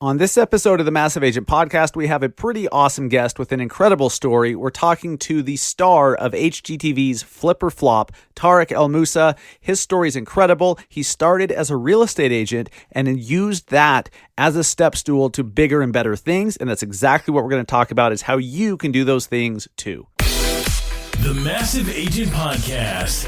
On this episode of the Massive Agent Podcast, we have a pretty awesome guest with an incredible story. We're talking to the star of HGTV's Flip or Flop, Tarek El Moussa. His story is incredible. He started as a real estate agent and then used that as a step stool to bigger and better things. And that's exactly what we're going to talk about, is how you can do those things too. The Massive Agent Podcast,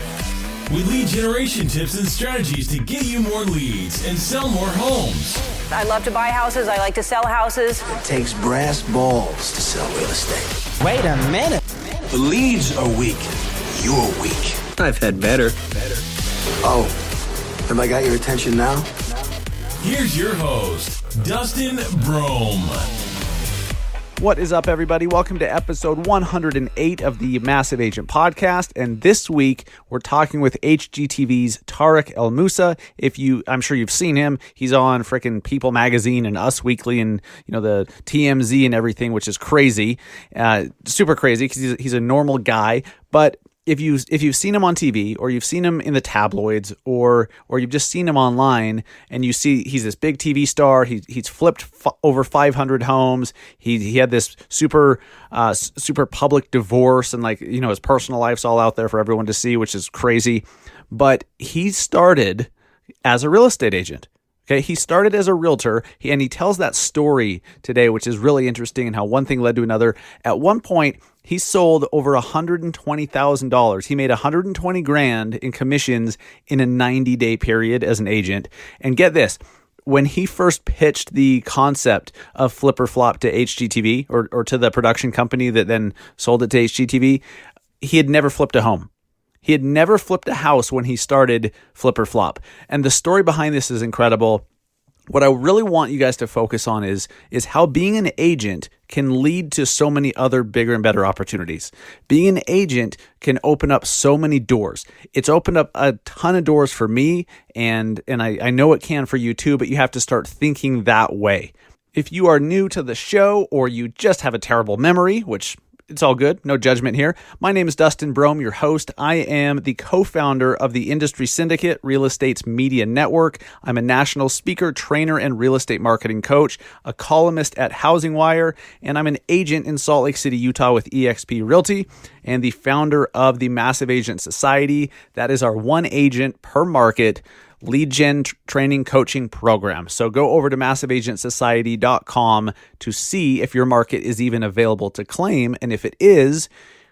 with lead generation tips and strategies to get you more leads and sell more homes. I love to buy houses. I like to sell houses. It takes brass balls to sell real estate. Wait a minute. The leads are weak. You're weak. I've had better. Oh, have I got your attention now? Here's your host, Dustin Brohm. What is up, everybody? Welcome to episode 108 of the Massive Agent Podcast. And this week, we're talking with HGTV's Tarek El Moussa. I'm sure you've seen him. He's on frickin' People Magazine and Us Weekly and, the TMZ and everything, which is crazy. Super crazy because he's a normal guy. But if you've seen him on TV, or you've seen him in the tabloids, or you've just seen him online, and you see he's this big TV star, he's flipped over 500 homes. He had this super public divorce, and his personal life's all out there for everyone to see, which is crazy. But he started as a real estate agent. Okay, he started as a realtor, and he tells that story today, which is really interesting, and how one thing led to another. At one point, he sold over $120,000. He made $120,000 in commissions in a 90-day period as an agent. And get this, when he first pitched the concept of Flip or Flop to HGTV, or to the production company that then sold it to HGTV, he had never flipped a home. He had never flipped a house when he started Flip or Flop. And the story behind this is incredible. What I really want you guys to focus on is how being an agent can lead to so many other bigger and better opportunities. Being an agent can open up so many doors. It's opened up a ton of doors for me, and I know it can for you too, but you have to start thinking that way. If you are new to the show, or you just have a terrible memory, which it's all good. No judgment here. My name is Dustin Brohm, your host. I am the co-founder of the Industry Syndicate, Real Estate's media network. I'm a national speaker, trainer, and real estate marketing coach, a columnist at Housing Wire, and I'm an agent in Salt Lake City, Utah with eXp Realty, and the founder of the Massive Agent Society. That is our one agent per market lead gen training coaching program. So go over to massiveagentsociety.com to see if your market is even available to claim. And if it is,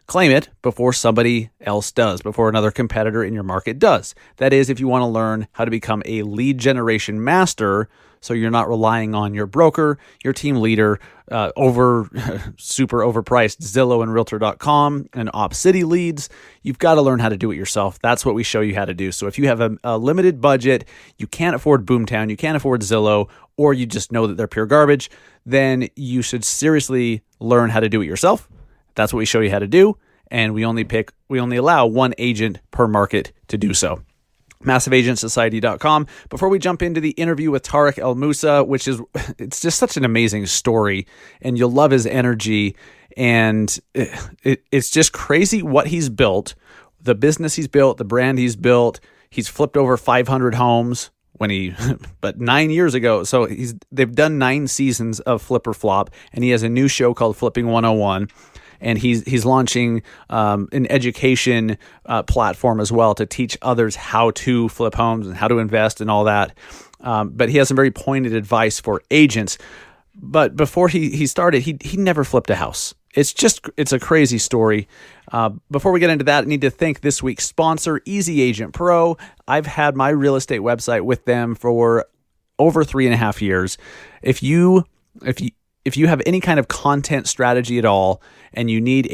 claim it before somebody else does, before another competitor in your market does. That is, if you want to learn how to become a lead generation master, so you're not relying on your broker, your team leader, super overpriced Zillow and Realtor.com and Op City leads. You've got to learn how to do it yourself. That's what we show you how to do. So if you have a limited budget, you can't afford Boomtown, you can't afford Zillow, or you just know that they're pure garbage, then you should seriously learn how to do it yourself. That's what we show you how to do. And we only allow one agent per market to do so. MassiveAgentSociety.com. Before we jump into the interview with Tarek El Moussa, it's just such an amazing story, and you'll love his energy, and it's just crazy what he's built, the business he's built, the brand he's built. He's flipped over 500 homes but 9 years ago. So they've done 9 seasons of Flip or Flop, and he has a new show called Flipping 101. And he's launching an education platform as well to teach others how to flip homes and how to invest and all that. But he has some very pointed advice for agents. But before he started, he never flipped a house. It's a crazy story. Before we get into that, I need to thank this week's sponsor, Easy Agent Pro. I've had my real estate website with them for over 3.5 years. If you have any kind of content strategy at all, and you need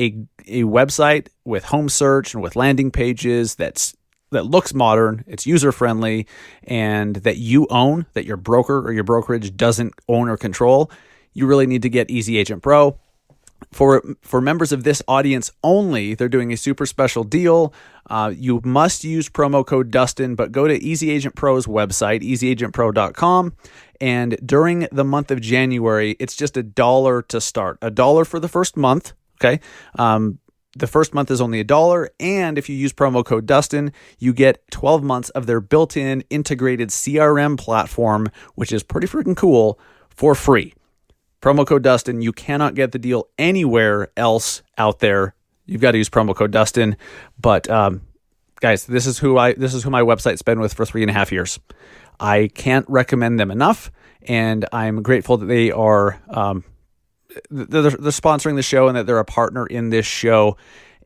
a website with home search and with landing pages that looks modern, it's user-friendly, and that you own, that your broker or your brokerage doesn't own or control, you really need to get Easy Agent Pro. For members of this audience only, they're doing a super special deal. You must use promo code Dustin, but go to Easy Agent Pro's website, easyagentpro.com, and during the month of January, it's just $1 to start. $1 for the first month, okay? The first month is only $1, and if you use promo code Dustin, you get 12 months of their built-in integrated CRM platform, which is pretty freaking cool, for free. Promo code Dustin. You cannot get the deal anywhere else out there. You've got to use promo code Dustin. But guys, this is who my website's been with for 3.5 years. I can't recommend them enough, and I'm grateful that they are they're sponsoring the show and that they're a partner in this show.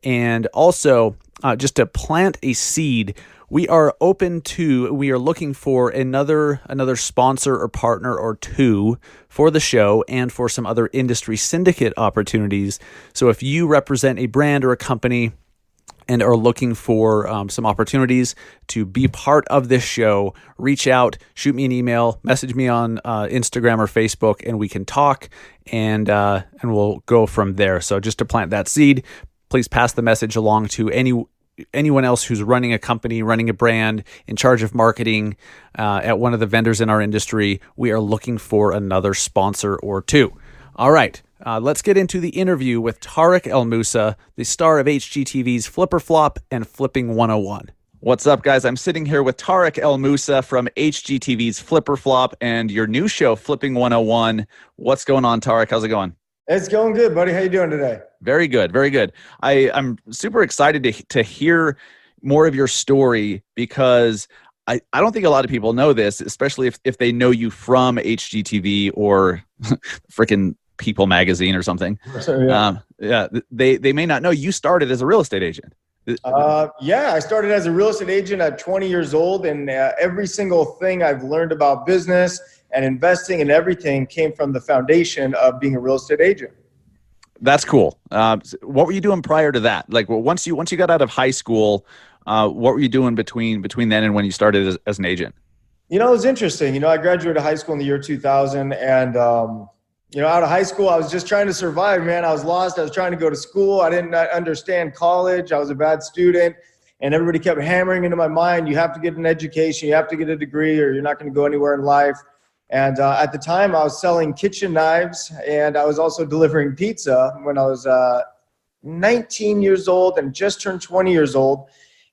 And also, just to plant a seed, we are looking for another sponsor or partner or two for the show and for some other industry syndicate opportunities. So if you represent a brand or a company and are looking for some opportunities to be part of this show, reach out, shoot me an email, message me on Instagram or Facebook, and we can talk, and we'll go from there. So just to plant that seed, please pass the message along to anyone else who's running a company, running a brand, in charge of marketing at one of the vendors in our industry. We are looking for another sponsor or two. All right, let's get into the interview with Tarek El Moussa, the star of HGTV's Flipper Flop and Flipping 101. What's up, guys? I'm sitting here with Tarek El Moussa from HGTV's Flipper Flop and your new show, Flipping 101. What's going on, Tarek? How's it going? It's going good, buddy. How you doing today? Very good, very good. I'm super excited to hear more of your story because I don't think a lot of people know this, especially if they know you from HGTV or freaking People Magazine or something. So, yeah. They may not know you started as a real estate agent. Yeah, I started as a real estate agent at 20 years old, and every single thing I've learned about business and investing and everything came from the foundation of being a real estate agent. That's cool. What were you doing prior to that? Like, well, once you got out of high school, what were you doing between then and when you started as an agent? You know, it was interesting. You know, I graduated high school in the year 2000, and you know, out of high school, I was just trying to survive, man. I was lost. I was trying to go to school. I didn't understand college. I was a bad student, and everybody kept hammering into my mind, you have to get an education, you have to get a degree, or you're not going to go anywhere in life. And at the time, I was selling kitchen knives, and I was also delivering pizza when I was 19 years old and just turned 20 years old.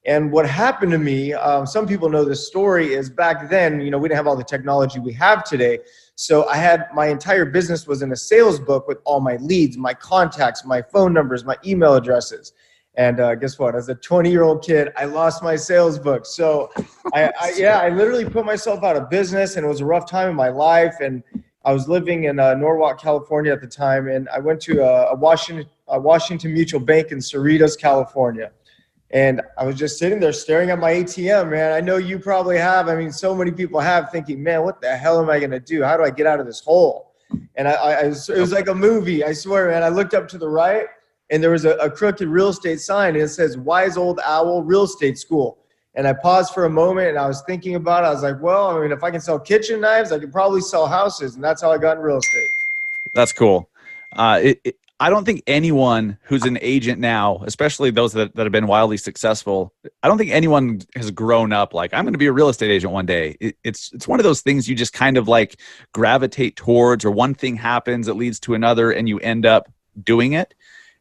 And what happened to me, some people know this story, is back then, you know, we didn't have all the technology we have today. So I had my entire business was in a sales book with all my leads, my contacts, my phone numbers, my email addresses. And guess what? As a 20-year-old kid, I lost my sales book. So I literally put myself out of business, and it was a rough time in my life. And I was living in Norwalk, California at the time. And I went to a Washington Mutual Bank in Cerritos, California. And I was just sitting there staring at my ATM, man. I know you probably have. I mean, so many people have, thinking, man, what the hell am I going to do? How do I get out of this hole? And it was like a movie. I swear, man. I looked up to the right, and there was a crooked real estate sign, and it says, Wise Old Owl Real Estate School. And I paused for a moment, and I was thinking about it. I was like, well, I mean, if I can sell kitchen knives, I could probably sell houses. And that's how I got in real estate. That's cool. I don't think anyone who's an agent now, especially those that have been wildly successful, I don't think anyone has grown up like, I'm going to be a real estate agent one day. It's one of those things you just kind of like gravitate towards, or one thing happens that leads to another and you end up doing it.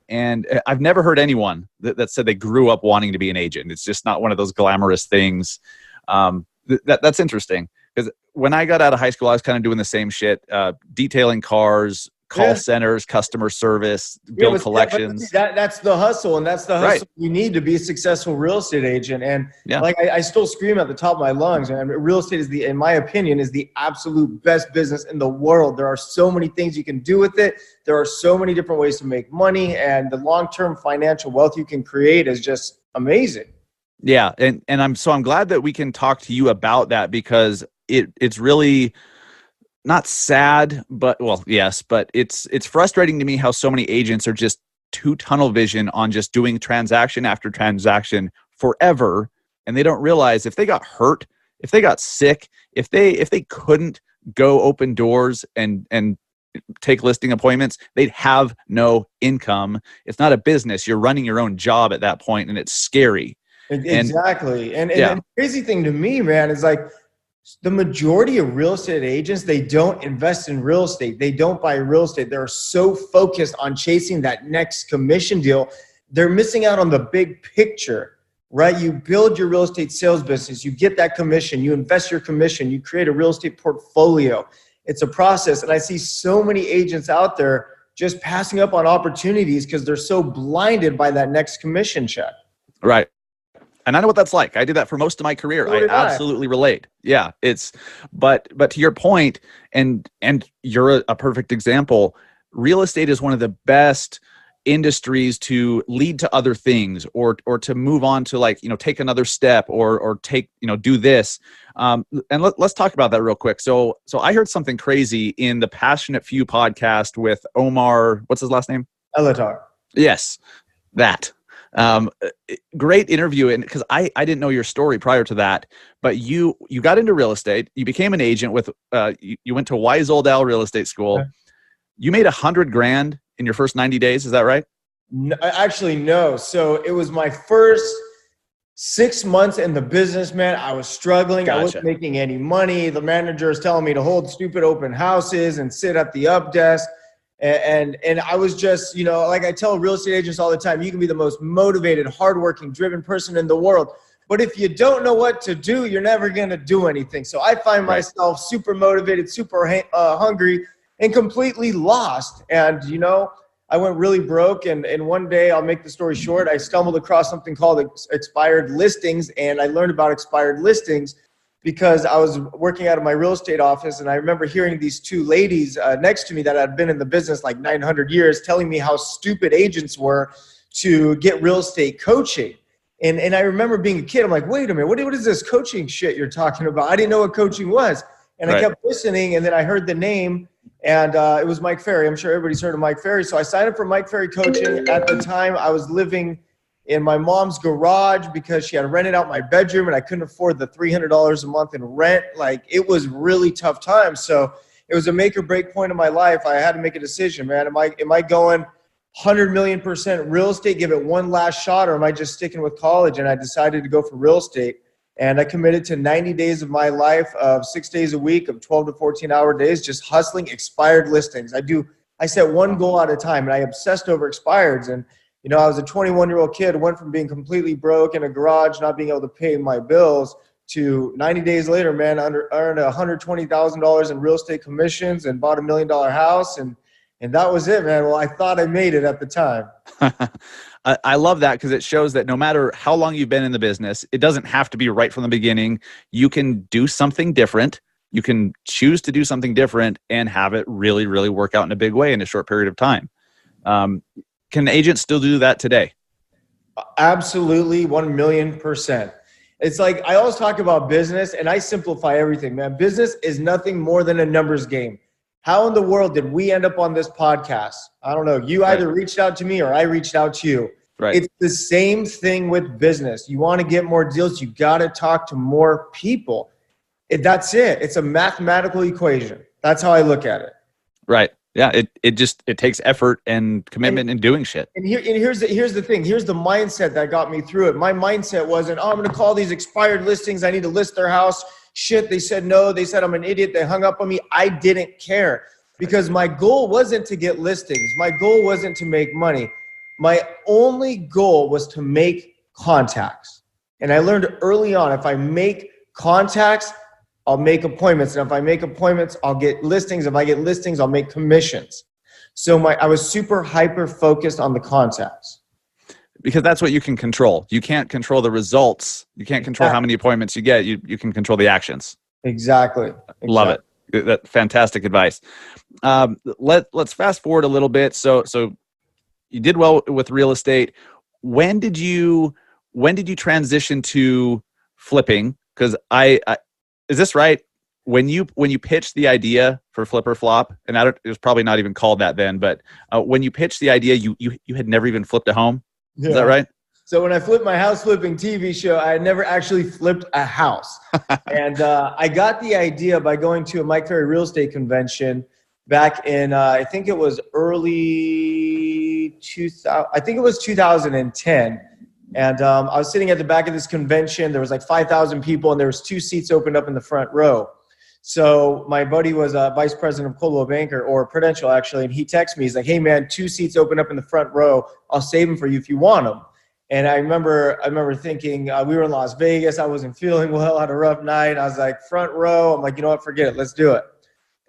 And I've never heard anyone that said they grew up wanting to be an agent. It's just not one of those glamorous things. That's interesting, because when I got out of high school, I was kind of doing the same shit, detailing cars, call centers, customer service, bill collections. That's the hustle, and that's the hustle you need to be a successful real estate agent. And like I still scream at the top of my lungs, and real estate is in my opinion, is the absolute best business in the world. There are so many things you can do with it. There are so many different ways to make money, and the long-term financial wealth you can create is just amazing. Yeah, and I'm glad that we can talk to you about that, because it's really not sad, but it's frustrating to me how so many agents are just too tunnel vision on just doing transaction after transaction forever, and they don't realize if they got hurt, if they got sick, if they couldn't go open doors and take listing appointments, they'd have no income. It's not a business. You're running your own job at that point, and it's scary. Exactly. And the crazy thing to me, man, is like, the majority of real estate agents, they don't invest in real estate. They don't buy real estate. They're so focused on chasing that next commission deal. They're missing out on the big picture, right? You build your real estate sales business. You get that commission. You invest your commission. You create a real estate portfolio. It's a process. And I see so many agents out there just passing up on opportunities because they're so blinded by that next commission check. Right. And I know what that's like. I did that for most of my career. I absolutely relate. Yeah. But to your point, and you're a perfect example, real estate is one of the best industries to lead to other things, or to move on to, like, take another step, or take, do this. And let's talk about that real quick. So I heard something crazy in the Passionate Few podcast with Omar. What's his last name? Elatar. Yes. That. Great interview. And because I didn't know your story prior to that, but you got into real estate, you became an agent with, you went to Wise Old Al Real Estate School. Okay. You made $100,000 in your first 90 days. Is that right? No, actually, no. So it was my first 6 months in the business, man. I was struggling. Gotcha. I wasn't making any money. The manager is telling me to hold stupid open houses and sit at the up desk. And I was just, like I tell real estate agents all the time, you can be the most motivated, hardworking, driven person in the world. But if you don't know what to do, you're never going to do anything. So I find myself super motivated, super hungry, and completely lost. And, I went really broke. And one day, I'll make the story short, I stumbled across something called expired listings. And I learned about expired listings because I was working out of my real estate office, and I remember hearing these two ladies next to me that had been in the business like 900 years telling me how stupid agents were to get real estate coaching. And I remember being a kid, I'm like, wait a minute, what is this coaching shit you're talking about? I didn't know what coaching was. And I kept listening, and then I heard the name, and it was Mike Ferry. I'm sure everybody's heard of Mike Ferry. So I signed up for Mike Ferry coaching. At the time, I was living in my mom's garage because she had rented out my bedroom and I couldn't afford the $300 a month in rent. Like, it was really tough time. So it was a make or break point in my life. I had to make a decision, man. Am I going 100 million% real estate, give it one last shot, or am I just sticking with college? And I decided to go for real estate. And I committed to 90 days of my life of 6 days a week of 12 to 14 hour days, just hustling expired listings. I set one goal at a time, and I obsessed over expireds. And I was a 21-year-old kid, went from being completely broke in a garage, not being able to pay my bills, to 90 days later, man, earned $120,000 in real estate commissions and bought $1 million house. And that was it, man. Well, I thought I made it at the time. I love that, because it shows that no matter how long you've been in the business, it doesn't have to be right from the beginning. You can do something different. You can choose to do something different and have it really, really work out in a big way in a short period of time. Can agents still do that today? Absolutely, 1,000,000%. It's like, I always talk about business, and I simplify everything, man. Business is nothing more than a numbers game. How in the world did we end up on this podcast? I don't know. You either reached out to me or I reached out to you. Right. It's the same thing with business. You want to get more deals, you got to talk to more people. That's it. It's a mathematical equation. That's how I look at it. Right. Yeah, it takes effort and commitment in doing shit. And here's the thing. Here's the mindset that got me through it. My mindset wasn't, I'm going to call these expired listings. I need to list their house. Shit, they said no. They said I'm an idiot. They hung up on me. I didn't care, because my goal wasn't to get listings. My goal wasn't to make money. My only goal was to make contacts. And I learned early on, if I make contacts, I'll make appointments. And if I make appointments, I'll get listings. If I get listings, I'll make commissions. So I was super hyper focused on the contacts. Because that's what you can control. You can't control the results. You can't control how many appointments you get. You can control the actions. Exactly. Love it. That fantastic advice. Let's fast forward a little bit. So you did well with real estate. When did you transition to flipping? Because is this right? When you pitched the idea for Flip or Flop, and it was probably not even called that then, but when you pitched the idea, you had never even flipped a home. Yeah. Is that right? So when I flipped my house flipping TV show, I had never actually flipped a house. And I got the idea by going to a Mike Ferry real estate convention back in, I think it was early 2000. I think it was 2010. And I was sitting at the back of this convention. There was like 5,000 people, and there was 2 seats opened up in the front row. So my buddy was a vice president of Coldwell Banker, or Prudential actually, and he texted me. He's like, "Hey man, 2 seats open up in the front row. I'll save them for you if you want them." And I remember thinking, we were in Las Vegas. I wasn't feeling well, had a rough night. I was like, front row. I'm like, you know what? Forget it. Let's do it.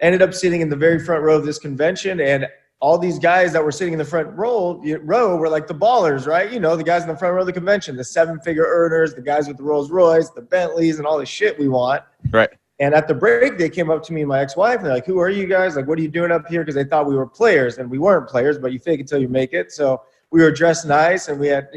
Ended up sitting in the very front row of this convention, and all these guys that were sitting in the front row were like the ballers, right? You know, the guys in the front row of the convention, the 7-figure earners, the guys with the Rolls Royce, the Bentleys, and all the shit we want. Right. And at the break, they came up to me and my ex-wife, and they're like, "Who are you guys? Like, what are you doing up here?" Because they thought we were players, and we weren't players, but you fake it till you make it. So we were dressed nice, and we had,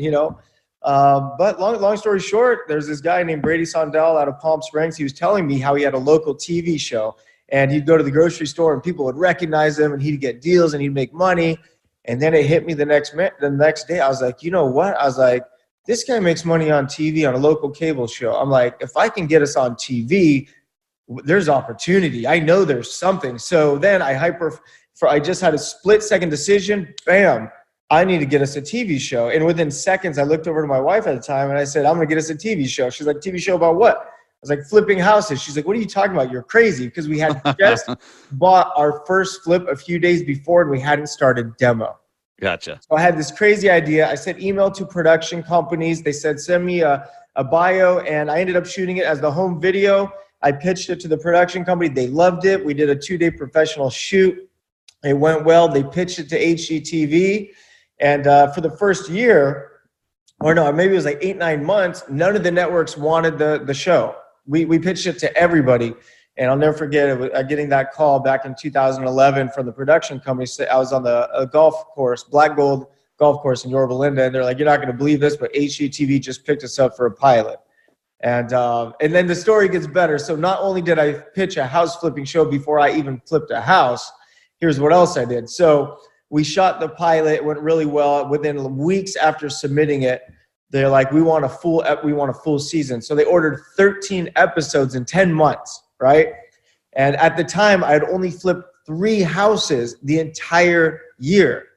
but long story short, there's this guy named Brady Sondell out of Palm Springs. He was telling me how he had a local TV show, and he'd go to the grocery store, and people would recognize him, and he'd get deals, and he'd make money. And then it hit me the next day. I was like, you know what? I was like, this guy makes money on TV on a local cable show. I'm like, if I can get us on TV, there's opportunity. I know there's something. So then I just had a split-second decision. Bam, I need to get us a TV show. And within seconds, I looked over to my wife at the time and I said, I'm going to get us a TV show. She's like, TV show about what? I was like, flipping houses. She's like, what are you talking about? You're crazy. Because we had just bought our first flip a few days before and we hadn't started demo. Gotcha. So I had this crazy idea. I sent email to production companies. They said, send me a bio. And I ended up shooting it as the home video. I pitched it to the production company. They loved it. We did a 2-day professional shoot. It went well. They pitched it to HGTV. And for the first year, or no, maybe it was like 8-9 months, none of the networks wanted the show. We pitched it to everybody. And I'll never forget it, getting that call back in 2011 from the production company. I was on the golf course, Black Gold golf course in Yorba Linda. And they're like, you're not going to believe this, but HGTV just picked us up for a pilot. And then the story gets better. So not only did I pitch a house flipping show before I even flipped a house, here's what else I did. So we shot the pilot. It went really well. Within weeks after submitting it, they're like, we want a full season. So they ordered 13 episodes in 10 months, right? And at the time, I had only flipped 3 houses the entire year.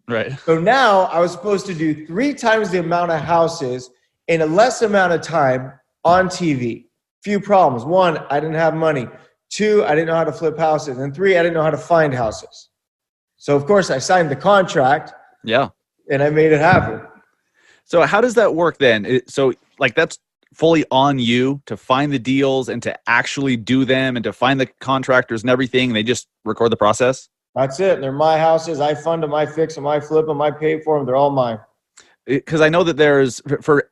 Right. So now I was supposed to do 3 times the amount of houses in a less amount of time on TV. Few problems. 1, I didn't have money. 2, I didn't know how to flip houses. And 3, I didn't know how to find houses. So, of course, I signed the contract. Yeah. And I made it happen. So how does that work then? So like that's fully on you to find the deals and to actually do them and to find the contractors and everything. They just record the process? That's it. They're my houses. I fund them. I fix them. I flip them. I pay for them. They're all mine. Because I know that there's, for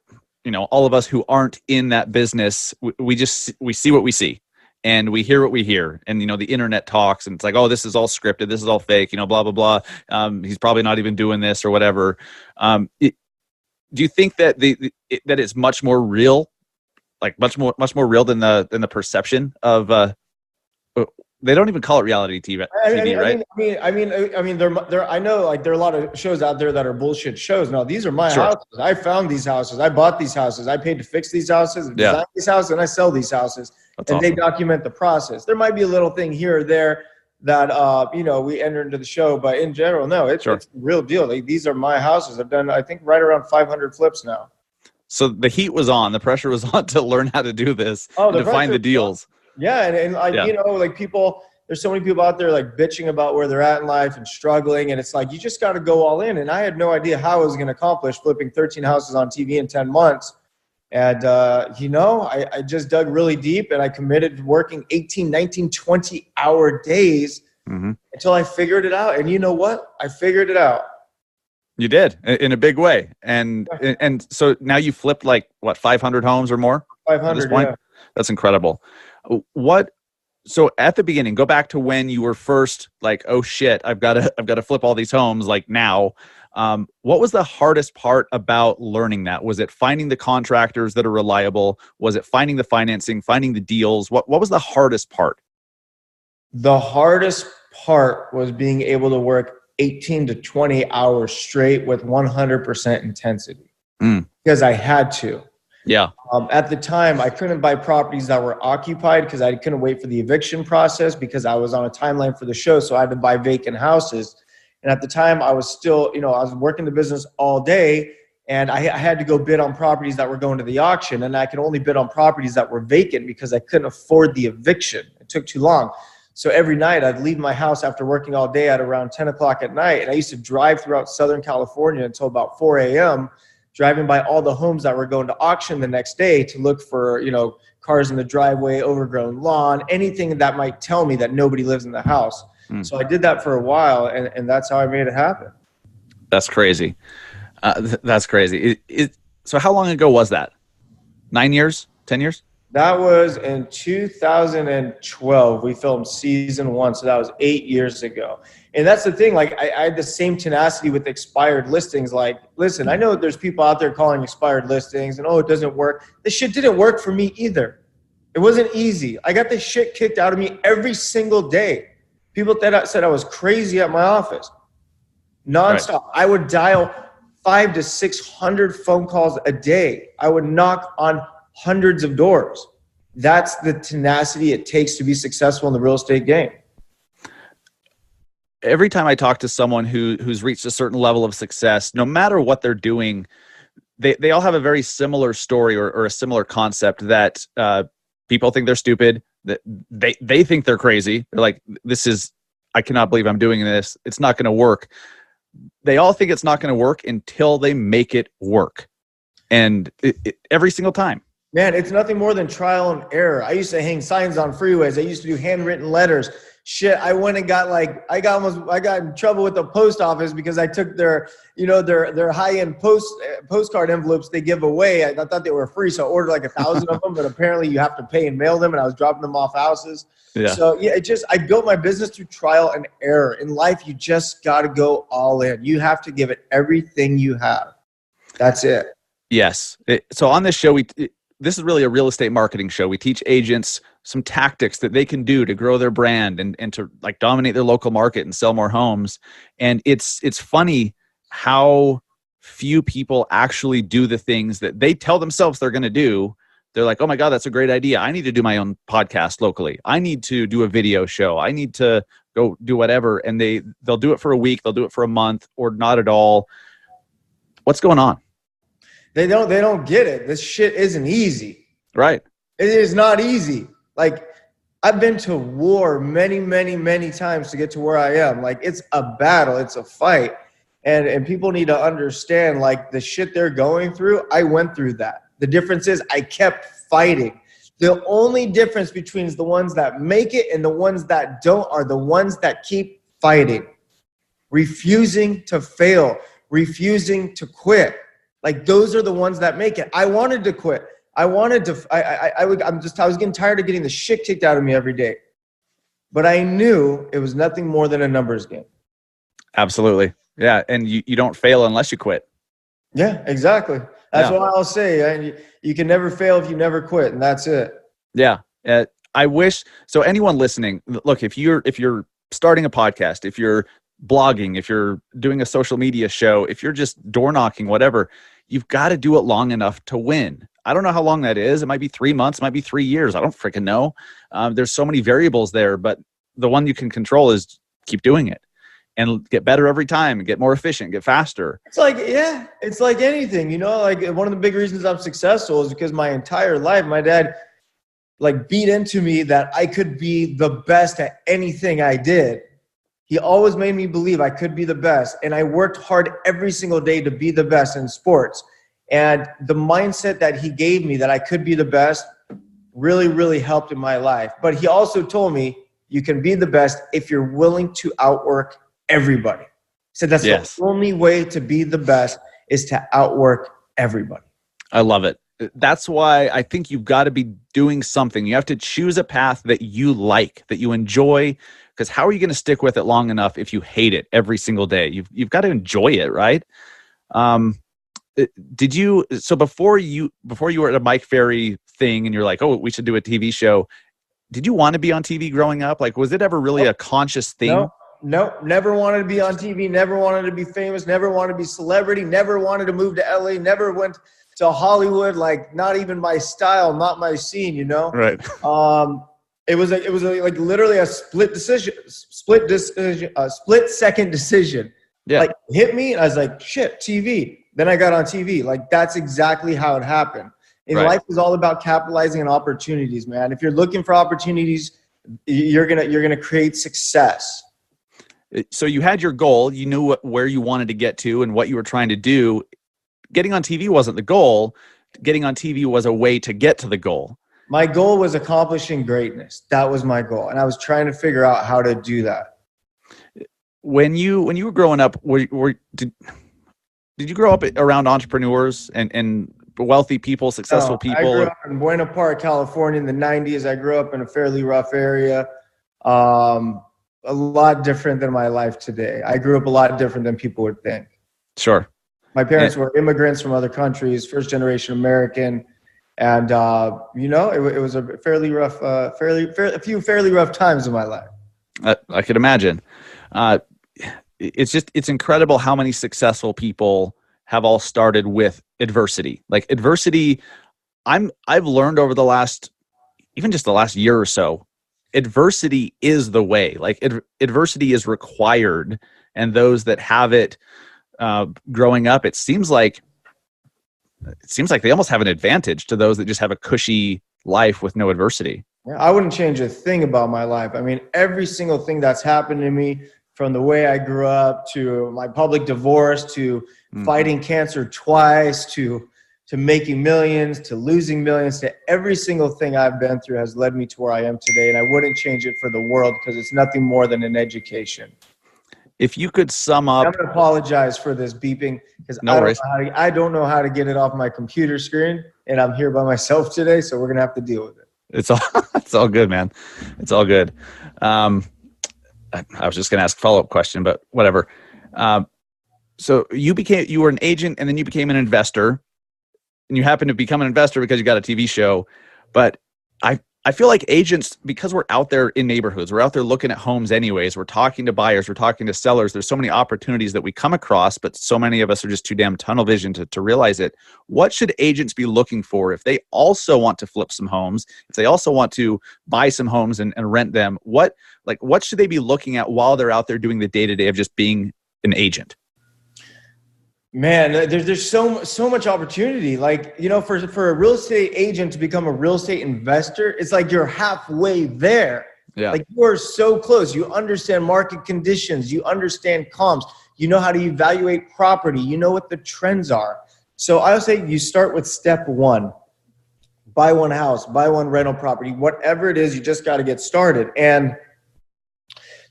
all of us who aren't in that business, we see what we see. And we hear what we hear, and the internet talks, and it's like, oh, this is all scripted, this is all fake, blah blah blah. He's probably not even doing this or whatever. Do you think that that it's much more real, like much more real than the perception of? They don't even call it reality TV, right? I mean, I know like there are a lot of shows out there that are bullshit shows. No, these are my houses. I found these houses. I bought these houses. I paid to fix these houses, design these houses, and I sell these houses. That's awesome. They document the process. There might be a little thing here or there that we enter into the show, but in general, no, it's the real deal. These are my houses. I've done, I think, right around 500 flips now. So the heat was on, the pressure was on to learn how to do this, and to find the deals. Yeah, and people, there's so many people out there like bitching about where they're at in life and struggling, and it's like you just got to go all in. And I had no idea how I was going to accomplish flipping 13 houses on TV in 10 months. And, I just dug really deep, and I committed to working 18, 19, 20-hour days until I figured it out. And you know what? I figured it out. You did, in a big way. And so now you flipped 500 homes or more? 500, at this point? Yeah. That's incredible. So at the beginning, go back to when you were first like, oh shit, I've got to flip all these homes like now. What was the hardest part about learning that? Was it finding the contractors that are reliable? Was it finding the financing, finding the deals? What was the hardest part? The hardest part was being able to work 18 to 20 hours straight with 100% intensity because I had to. Yeah. At the time, I couldn't buy properties that were occupied because I couldn't wait for the eviction process because I was on a timeline for the show. So I had to buy vacant houses. And at the time, I was still, I was working the business all day, and I had to go bid on properties that were going to the auction. And I could only bid on properties that were vacant because I couldn't afford the eviction. It took too long. So every night I'd leave my house after working all day at around 10 o'clock at night. And I used to drive throughout Southern California until about 4 a.m., driving by all the homes that were going to auction the next day to look for, cars in the driveway, overgrown lawn, anything that might tell me that nobody lives in the house. So I did that for a while, and that's how I made it happen. That's crazy. That's crazy. So how long ago was that? 9 years? 10 years? That was in 2012. We filmed season 1, so that was 8 years ago. And that's the thing. Like, I had the same tenacity with expired listings. Like, listen, I know there's people out there calling expired listings and, oh, it doesn't work. This shit didn't work for me either. It wasn't easy. I got this shit kicked out of me every single day. People said I was crazy at my office. Nonstop. Right. I would dial 500 to 600 phone calls a day. I would knock on hundreds of doors. That's the tenacity it takes to be successful in the real estate game. Every time I talk to someone who's reached a certain level of success, no matter what they're doing, they all have a very similar story or a similar concept that people think they're stupid, that they think they're crazy. They're like, I cannot believe I'm doing this. It's not going to work. They all think it's not going to work until they make it work. And every single time. Man, it's nothing more than trial and error. I used to hang signs on freeways. I used to do handwritten letters. Shit, I went and got I got in trouble with the post office because I took their high-end postcard envelopes they give away. I thought they were free, so I ordered 1,000 of them, but apparently you have to pay and mail them, and I was dropping them off houses. Yeah. So yeah, I built my business through trial and error. In life, you just got to go all in. You have to give it everything you have. That's it. Yes. So on this show, this is really a real estate marketing show. We teach agents some tactics that they can do to grow their brand and to dominate their local market and sell more homes. And it's funny how few people actually do the things that they tell themselves they're going to do. They're like, oh my God, that's a great idea. I need to do my own podcast locally. I need to do a video show. I need to go do whatever. And they'll do it for a week. They'll do it for a month or not at all. What's going on? They don't get it. This shit isn't easy. Right. It is not easy. I've been to war many, many, many times to get to where I am. It's a battle. It's a fight. And people need to understand, the shit they're going through, I went through that. The difference is I kept fighting. The only difference between the ones that make it and the ones that don't are the ones that keep fighting. Refusing to fail. Refusing to quit. Those are the ones that make it. I wanted to quit. I was getting tired of getting the shit kicked out of me every day. But I knew it was nothing more than a numbers game. Absolutely. Yeah. And you don't fail unless you quit. Yeah, exactly. That's what I'll say. You can never fail if you never quit. And that's it. Yeah. I wish. So anyone listening, look, if you're starting a podcast, if you're blogging, if you're doing a social media show, if you're just door knocking, whatever, you've got to do it long enough to win. I don't know how long that is. It might be 3 months, it might be 3 years. I don't freaking know. There's so many variables there, but the one you can control is keep doing it and get better every time and get more efficient, get faster. It's it's like anything, one of the big reasons I'm successful is because my entire life, my dad beat into me that I could be the best at anything I did. He always made me believe I could be the best. And I worked hard every single day to be the best in sports. And the mindset that he gave me that I could be the best really, really helped in my life. But he also told me you can be the best if you're willing to outwork everybody. He said that's the only way to be the best is to outwork everybody. I love it. That's why I think you've got to be doing something. You have to choose a path that you like, that you enjoy, because how are you going to stick with it long enough if you hate it every single day? You've got to enjoy it, right? So before you were at a Mike Ferry thing and you're like, oh, we should do a TV show, did you want to be on TV growing up? Was it ever really a conscious thing? No, never wanted to be on TV, never wanted to be famous, never wanted to be celebrity, never wanted to move to LA, never went to Hollywood, not even my style, not my scene, Right. It was literally a split second decision. Yeah. Hit me and I was like, shit, TV. Then I got on TV. That's exactly how it happened. And life is all about capitalizing on opportunities, man. If you're looking for opportunities, you're gonna create success. So you had your goal, you knew where you wanted to get to and what you were trying to do. Getting on TV wasn't the goal. Getting on TV was a way to get to the goal. My goal was accomplishing greatness. That was my goal. And I was trying to figure out how to do that. When you were growing up, did you grow up around entrepreneurs and wealthy people, successful people? I grew up in Buena Park, California in the 90s. I grew up in a fairly rough area. A lot different than my life today. I grew up a lot different than people would think. Sure. My parents were immigrants from other countries, first generation American. And, it was a fairly rough, a few fairly rough times in my life. I could imagine. It's incredible how many successful people have all started with adversity. Like adversity, I've learned over the last year or so, adversity is the way. Like adversity is required, and those that have it growing up, it seems like they almost have an advantage to those that just have a cushy life with no adversity. Yeah, I wouldn't change a thing about my life. I mean, every single thing that's happened to me, from the way I grew up to my public divorce to fighting cancer twice to making millions to losing millions, to every single thing I've been through has led me to where I am today. And I wouldn't change it for the world, because it's nothing more than an education. If you could sum up, I'm going to apologize for this beeping, because I don't know how to get it off my computer screen, and I'm here by myself today, so we're going to have to deal with it. It's all good, man. It's all good. I was just going to ask a follow-up question, but whatever. So you were an agent, and then you became an investor, and you happened to become an investor because you got a TV show. But I feel like agents, because we're out there in neighborhoods, we're out there looking at homes anyways, we're talking to buyers, we're talking to sellers. There's so many opportunities that we come across, but so many of us are just too damn tunnel vision to realize it. What should agents be looking for if they also want to flip some homes, if they also want to buy some homes and rent them? What should they be looking at while they're out there doing the day-to-day of just being an agent? Man, there's so much opportunity. Like, for a real estate agent to become a real estate investor, it's like you're halfway there. Yeah. Like, you are so close. You understand market conditions. You understand comps. You know how to evaluate property. You know what the trends are. So I would say you start with step one. Buy one house, buy one rental property, whatever it is, you just got to get started. And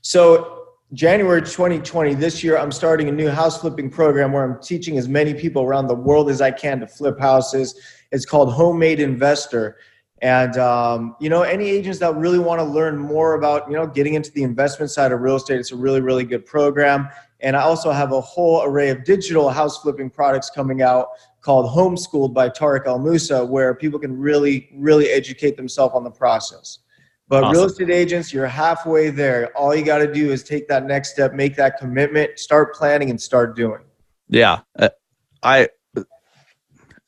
so January 2020, this year, I'm starting a new house flipping program where I'm teaching as many people around the world as I can to flip houses. It's called Homemade Investor. And, any agents that really want to learn more about, getting into the investment side of real estate, it's a really, really good program. And I also have a whole array of digital house flipping products coming out called Homeschooled by Tarek El Moussa, where people can really, really educate themselves on the process. But awesome. Real estate agents, you're halfway there. All you got to do is take that next step, make that commitment, start planning, and start doing. Yeah.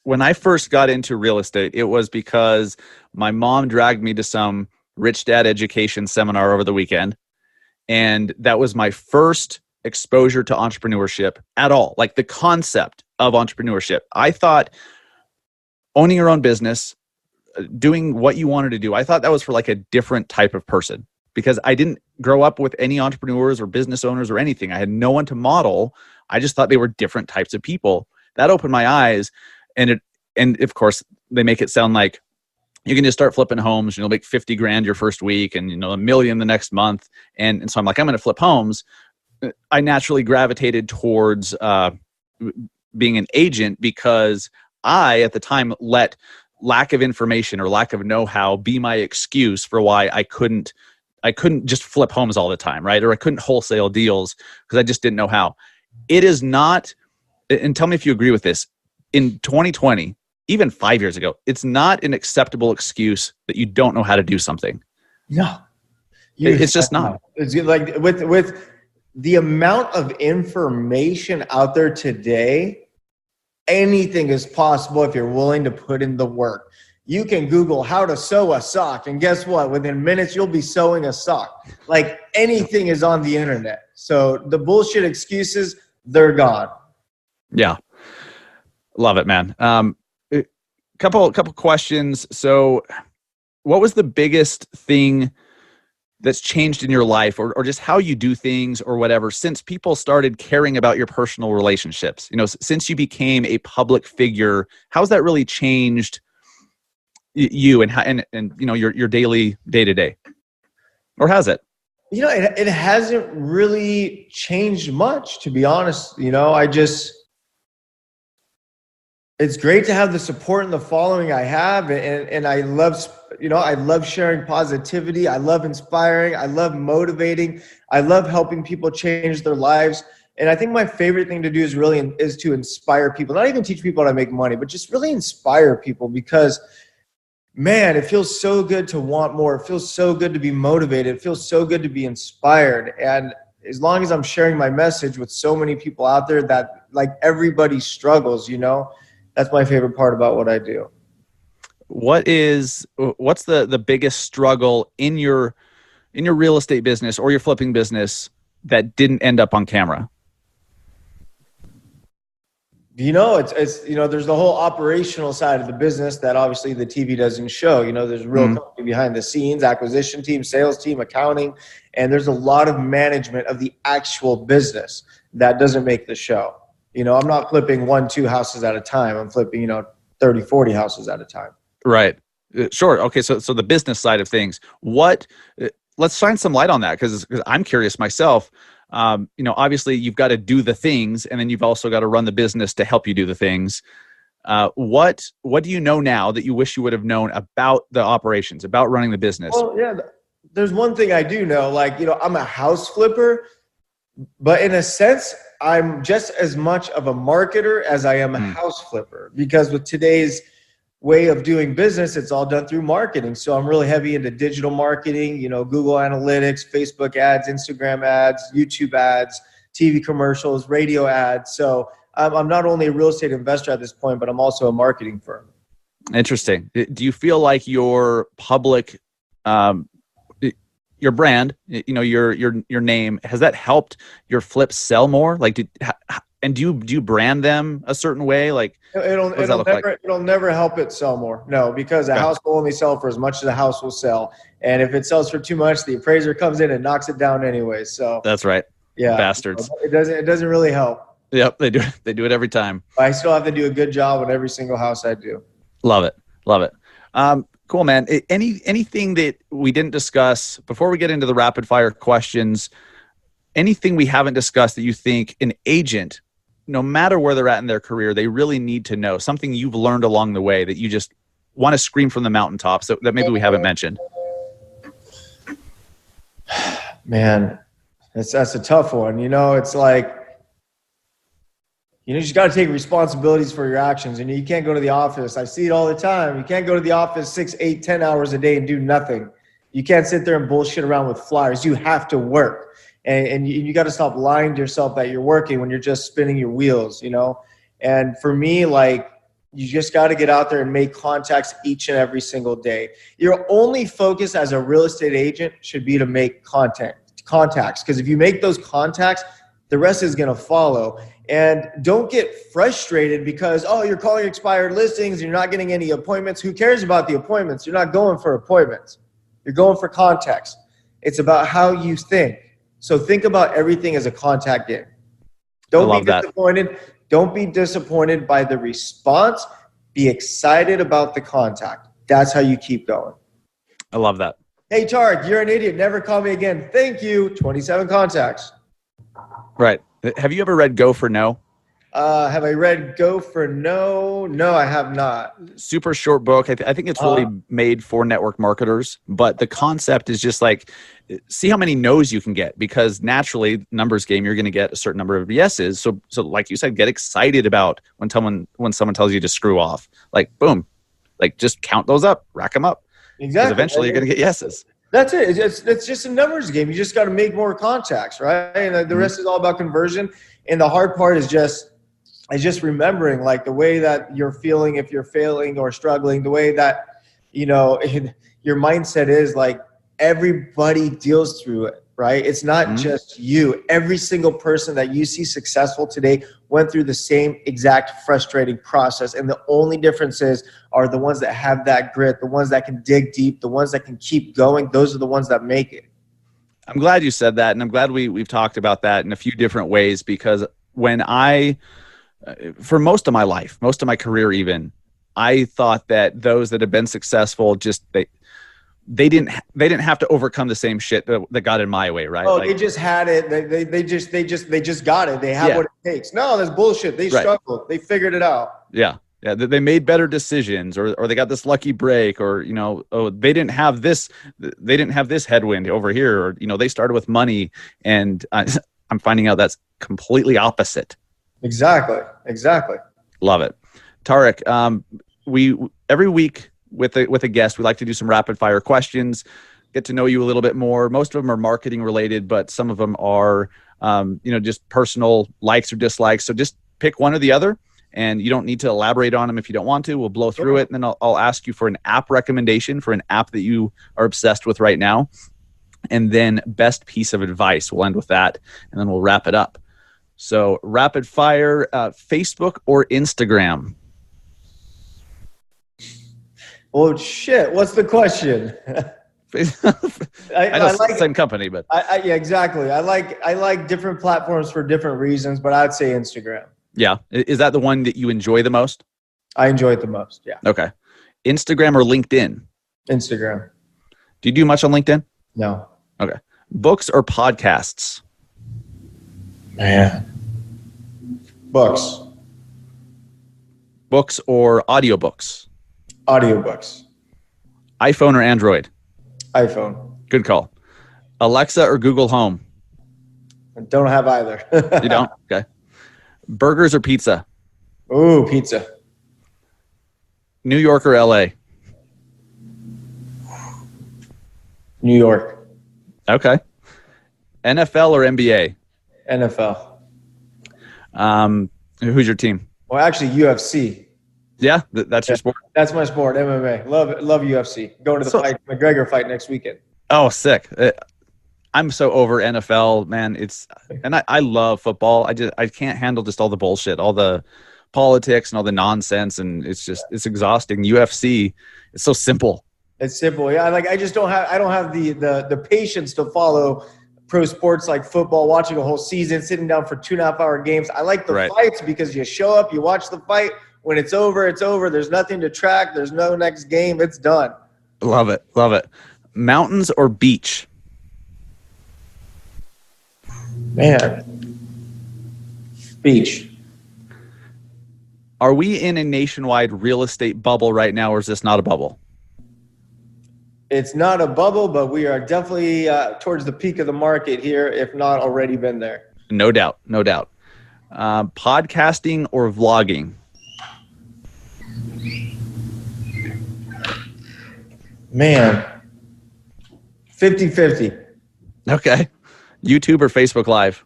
When I first got into real estate, it was because my mom dragged me to some rich dad education seminar over the weekend. And that was my first exposure to entrepreneurship at all. Like the concept of entrepreneurship. I thought owning your own business, doing what you wanted to do, I thought that was for like a different type of person, because I didn't grow up with any entrepreneurs or business owners or anything. I had no one to model. I just thought they were different types of people. That opened my eyes. And of course they make it sound like you can just start flipping homes and you'll make 50 grand your first week and $1 million the next month. And so I'm like, I'm going to flip homes. I naturally gravitated towards being an agent because I, at the time, let lack of information or lack of know-how be my excuse for why I couldn't just flip homes all the time, right? Or I couldn't wholesale deals because I just didn't know how. It is not, and tell me if you agree with this, in 2020, even 5 years ago, it's not an acceptable excuse that you don't know how to do something. No. It's just not. It's like with the amount of information out there today, anything is possible if you're willing to put in the work. You can Google how to sew a sock, and guess what? Within minutes, you'll be sewing a sock. Like, anything is on the internet. So the bullshit excuses, they're gone. Yeah. Love it, man. Couple questions. So what was the biggest thing that's changed in your life, or just how you do things or whatever, since people started caring about your personal relationships? Since you became a public figure, how's that really changed you and your daily day to day, or has it? It hasn't really changed much, to be honest. It's great to have the support and the following I have. And I love sharing positivity. I love inspiring. I love motivating. I love helping people change their lives. And I think my favorite thing to do is to inspire people, not even teach people how to make money, but just really inspire people, because man, it feels so good to want more. It feels so good to be motivated. It feels so good to be inspired. And as long as I'm sharing my message with so many people out there that like everybody struggles, that's my favorite part about what I do. What's the biggest struggle in your real estate business or your flipping business that didn't end up on camera? It's there's the whole operational side of the business that obviously the TV doesn't show. There's a real company behind the scenes, acquisition team, sales team, accounting, and there's a lot of management of the actual business that doesn't make the show. I'm not flipping 1-2 houses at a time. I'm flipping, 30, 40 houses at a time. Right. Sure. Okay. So the business side of things, let's shine some light on that, because I'm curious myself. Obviously you've got to do the things, and then you've also got to run the business to help you do the things. What do you know now that you wish you would have known about the operations, about running the business? Well, yeah, there's one thing I do know, I'm a house flipper, but in a sense, I'm just as much of a marketer as I am a house flipper, because with today's way of doing business, it's all done through marketing. So I'm really heavy into digital marketing, Google Analytics, Facebook ads, Instagram ads, YouTube ads, TV commercials, radio ads. So I'm not only a real estate investor at this point, but I'm also a marketing firm. Interesting. Do you feel like your public, your brand, your name, has that helped your flips sell more? Like, do you brand them a certain way? Like, it'll never help it sell more. No, because a house will only sell for as much as a house will sell. And if it sells for too much, the appraiser comes in and knocks it down anyway. So that's right. Yeah. Bastards. It doesn't really help. Yep. They do it every time. I still have to do a good job on every single house I do. Love it. Cool, man. Anything that we didn't discuss before we get into the rapid fire questions, anything we haven't discussed that you think an agent, no matter where they're at in their career, they really need to know, something you've learned along the way that you just want to scream from the mountaintops that maybe we haven't mentioned? Man, that's a tough one. It's like, you just got to take responsibilities for your actions. You can't go to the office. I see it all the time. You can't go to the office 6, 8, 10 hours a day and do nothing. You can't sit there and bullshit around with flyers. You have to work. And you got to stop lying to yourself that you're working when you're just spinning your wheels, And for me, you just got to get out there and make contacts each and every single day. Your only focus as a real estate agent should be to make contacts. Because if you make those contacts, the rest is going to follow. And don't get frustrated because, you're calling expired listings and you're not getting any appointments. Who cares about the appointments? You're not going for appointments. You're going for contacts. It's about how you think. So think about everything as a contact in. Don't be disappointed. Don't be disappointed by the response. Be excited about the contact. That's how you keep going. I love that. Hey, Tarek, you're an idiot. Never call me again. Thank you. 27 contacts. Right. Have you ever read Go for No? Have I read Go for No? No, I have not. Super short book. I think it's really made for network marketers, but the concept is just like, see how many no's you can get, because naturally, numbers game, you're going to get a certain number of yeses. So like you said, get excited about when someone tells you to screw off. Like, boom, like just count those up, rack them up. Exactly. Because eventually you're going to get yeses. That's it. It's just a numbers game. You just got to make more contacts, right? And the rest is all about conversion. And the hard part is just remembering the way that you're feeling if you're failing or struggling, the way that, your mindset is everybody deals through it, right? It's not just you. Every single person that you see successful today went through the same exact frustrating process. And the only differences are the ones that have that grit, the ones that can dig deep, the ones that can keep going. Those are the ones that make it. I'm glad you said that. And I'm glad we've talked about that in a few different ways, because when for most of my life, most of my career even, I thought that those that have been successful they didn't have to overcome the same shit that got in my way, right? Oh, they just had it. They just got it. They have what it takes. No, that's bullshit. They struggled. They figured it out. Yeah. Yeah. They made better decisions, or they got this lucky break, or, they didn't have this headwind over here, or, they started with money, and I'm finding out that's completely opposite. Exactly. Love it. Tarek, we every week with a guest, we like to do some rapid fire questions, get to know you a little bit more. Most of them are marketing related, but some of them are, just personal likes or dislikes. So just pick one or the other, and you don't need to elaborate on them if you don't want to. We'll blow through it, and then I'll ask you for an app recommendation for an app that you are obsessed with right now. And then best piece of advice. We'll end with that, and then we'll wrap it up. So rapid fire, Facebook or Instagram? Oh shit! What's the question? I know it's the same company, but yeah, exactly. I like different platforms for different reasons, but I'd say Instagram. Yeah, is that the one that you enjoy the most? I enjoy it the most. Yeah. Okay. Instagram or LinkedIn? Instagram. Do you do much on LinkedIn? No. Okay. Books or podcasts? Man. Books. Books or audiobooks? Audiobooks. iPhone or Android? iPhone. Good call. Alexa or Google Home? I don't have either. You don't? Okay. Burgers or pizza? Ooh, pizza. New York or LA? New York. Okay. NFL or NBA? NFL. Who's your team? Well, actually, UFC. Yeah, that's your sport? That's my sport, MMA. Love UFC. Going to the McGregor fight next weekend. Oh, sick. I'm so over NFL, man. I love football. I can't handle just all the bullshit, all the politics and all the nonsense, and it's exhausting. UFC, it's so simple. It's simple. Yeah, I don't have the patience to follow pro sports like football, watching a whole season, sitting down for 2.5 hour games. I like the fights because you show up, you watch the fight. When it's over, it's over. There's nothing to track. There's no next game. It's done. Love it. Love it. Mountains or beach? Man. Beach. Are we in a nationwide real estate bubble right now, or is this not a bubble? It's not a bubble, but we are definitely towards the peak of the market here, if not already been there. No doubt. No doubt. Podcasting or vlogging? Man, 50-50. Okay. YouTube or Facebook Live?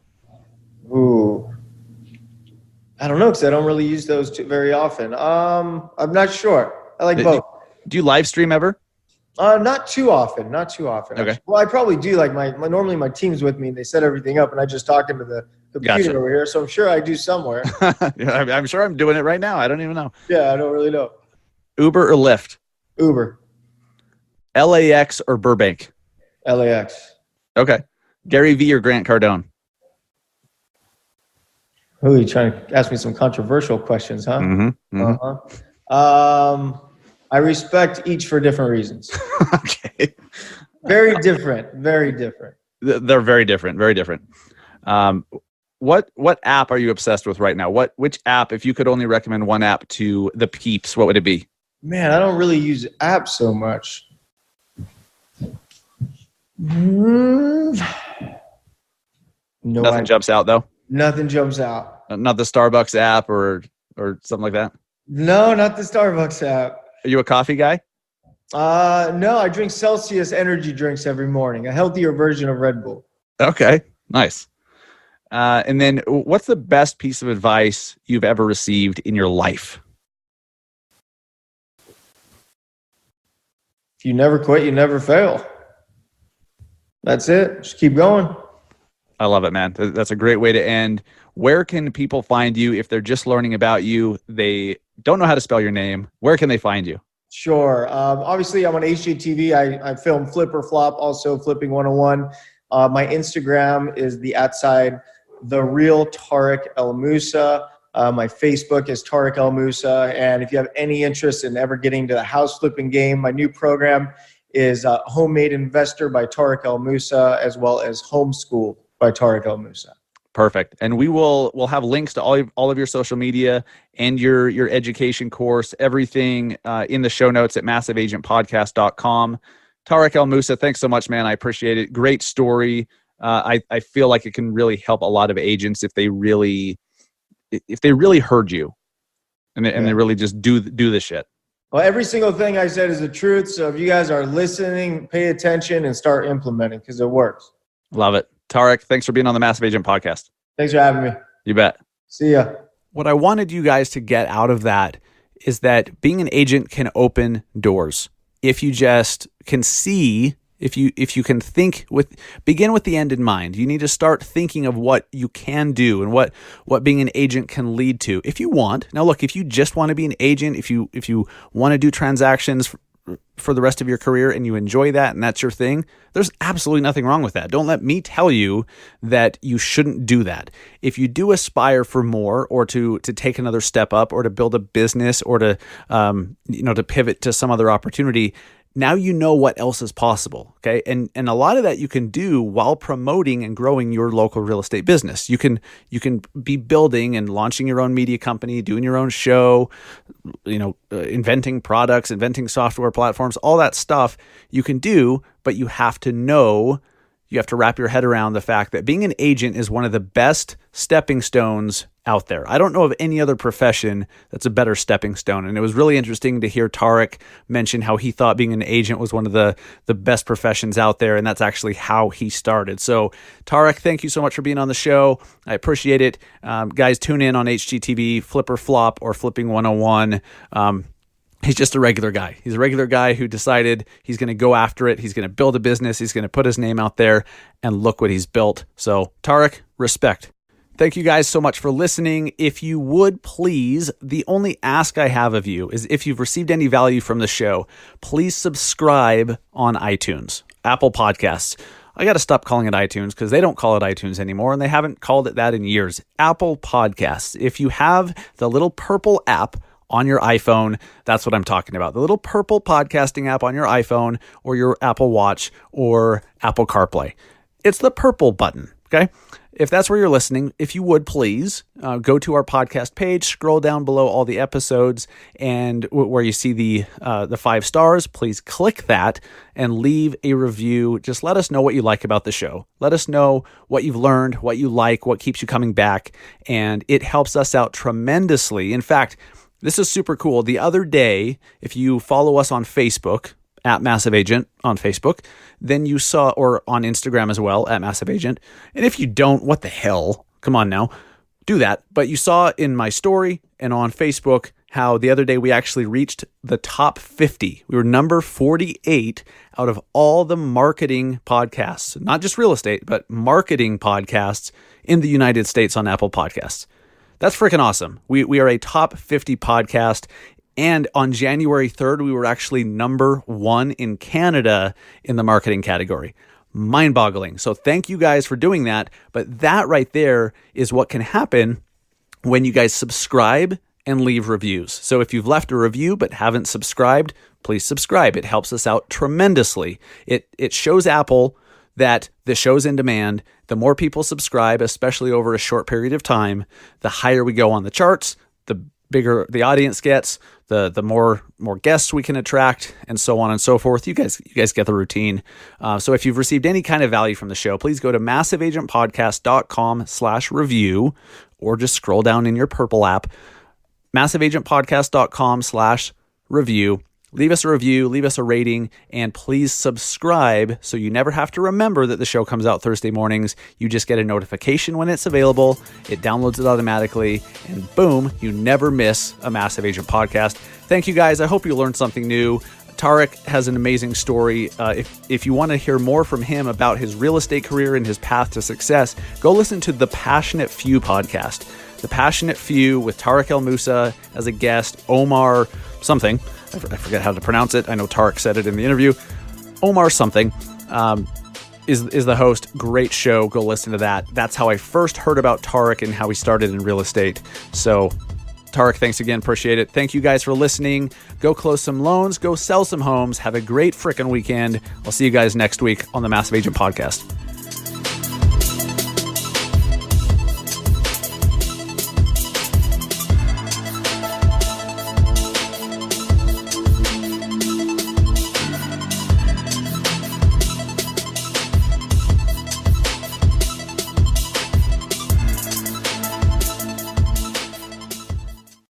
Ooh. I don't know, because I don't really use those two very often. I'm not sure. I like both. Do you live stream ever? Not too often. Okay. Well, I probably do. Like normally my team's with me and they set everything up, and I just talk into the computer over here. So I'm sure I do somewhere. Yeah, I'm sure I'm doing it right now. I don't even know. Yeah, I don't really know. Uber or Lyft? Uber. LAX or Burbank? LAX. Okay. Gary Vee or Grant Cardone? Who are you trying to ask me some controversial questions, huh? Mm-hmm. Mm-hmm. I respect each for different reasons. Okay. Very different. Very different. They're very different. Very different. What app are you obsessed with right now? Which app, if you could only recommend one app to the peeps, what would it be? Man, I don't really use apps so much. Nothing jumps out though? Nothing jumps out. Not the Starbucks app or something like that? No, not the Starbucks app. Are you a coffee guy? No, I drink Celsius energy drinks every morning, a healthier version of Red Bull. Okay, nice. And then what's the best piece of advice you've ever received in your life? If you never quit, you never fail. That's it. Just keep going. I love it, man. That's a great way to end. Where can people find you if they're just learning about you? They don't know how to spell your name. Where can they find you? Sure. Obviously, I'm on HGTV. I film Flip or Flop, also Flipping 101. My Instagram is @the real Tarek El Moussa. My Facebook is Tarek El Moussa. And if you have any interest in ever getting to the house flipping game, my new program is Homemade Investor by Tarek El Moussa, as well as Homeschool by Tarek El Moussa. Perfect. And we'll have links to all of your social media and your education course, everything in the show notes at massiveagentpodcast.com. Tarek El Moussa, thanks so much, man. I appreciate it. Great story. I feel like it can really help a lot of agents if they really heard you and they really just do this shit. Well, every single thing I said is the truth. So if you guys are listening, pay attention and start implementing because it works. Love it. Tarek, thanks for being on the Massive Agent Podcast. Thanks for having me. You bet. See ya. What I wanted you guys to get out of that is that being an agent can open doors. If you just can see, if you can begin with the end in mind. You need to start thinking of what you can do and what being an agent can lead to. If you want, now look, if you just want to be an agent, if you want to do transactions for the rest of your career and you enjoy that and that's your thing, there's absolutely nothing wrong with that. Don't let me tell you that you shouldn't do that. If you do aspire for more or to take another step up or to build a business or to to pivot to some other opportunity, now you know what else is possible, okay? And a lot of that you can do while promoting and growing your local real estate business. You can be building and launching your own media company, doing your own show, inventing products, inventing software platforms, all that stuff you can do, but you have to wrap your head around the fact that being an agent is one of the best stepping stones out there. I don't know of any other profession that's a better stepping stone. And it was really interesting to hear Tarek mention how he thought being an agent was one of the best professions out there. And that's actually how he started. So Tarek, thank you so much for being on the show. I appreciate it. Guys, tune in on HGTV, Flip or Flop or Flipping 101. He's just a regular guy. He's a regular guy who decided he's going to go after it. He's going to build a business. He's going to put his name out there, and look what he's built. So Tarek, respect. Thank you guys so much for listening. If you would please, the only ask I have of you is if you've received any value from the show, please subscribe on iTunes, Apple Podcasts. I got to stop calling it iTunes because they don't call it iTunes anymore, and they haven't called it that in years. Apple Podcasts. If you have the little purple app on your iPhone, that's what I'm talking about. The little purple podcasting app on your iPhone or your Apple Watch or Apple CarPlay. It's the purple button, okay? If that's where you're listening, if you would please go to our podcast page, scroll down below all the episodes, and where you see the 5 stars, please click that and leave a review. Just let us know what you like about the show. Let us know what you've learned, what you like, what keeps you coming back, and it helps us out tremendously. In fact, this is super cool. The other day, if you follow us on Facebook, at Massive Agent on Facebook, then you saw, or on Instagram as well, at Massive Agent. And if you don't, what the hell? Come on now, do that. But you saw in my story and on Facebook how the other day we actually reached the top 50. We were number 48 out of all the marketing podcasts, not just real estate, but marketing podcasts in the United States on Apple Podcasts. That's freaking awesome. We are a top 50 podcast. And on January 3rd, we were actually number 1 in Canada in the marketing category. Mind-boggling. So thank you guys for doing that. But that right there is what can happen when you guys subscribe and leave reviews. So if you've left a review but haven't subscribed, please subscribe. It helps us out tremendously. It shows Apple that the show's in demand. The more people subscribe, especially over a short period of time, the higher we go on the charts, the bigger the audience gets, the more guests we can attract, and so on and so forth. You guys get the routine. So if you've received any kind of value from the show, please go to massiveagentpodcast.com/review, or just scroll down in your purple app, massiveagentpodcast.com/review. Leave us a review, leave us a rating, and please subscribe so you never have to remember that the show comes out Thursday mornings. You just get a notification when it's available. It downloads it automatically, and boom, you never miss a Massive Agent podcast. Thank you guys. I hope you learned something new. Tarek has an amazing story. If you want to hear more from him about his real estate career and his path to success, go listen to the Passionate Few podcast. The Passionate Few with Tarek El Moussa as a guest, Omar something. I forget how to pronounce it. I know Tarek said it in the interview. Omar something. is the host. Great show. Go listen to that. That's how I first heard about Tarek and how he started in real estate. So Tarek, thanks again. Appreciate it. Thank you guys for listening. Go close some loans. Go sell some homes. Have a great frickin' weekend. I'll see you guys next week on the Massive Agent Podcast.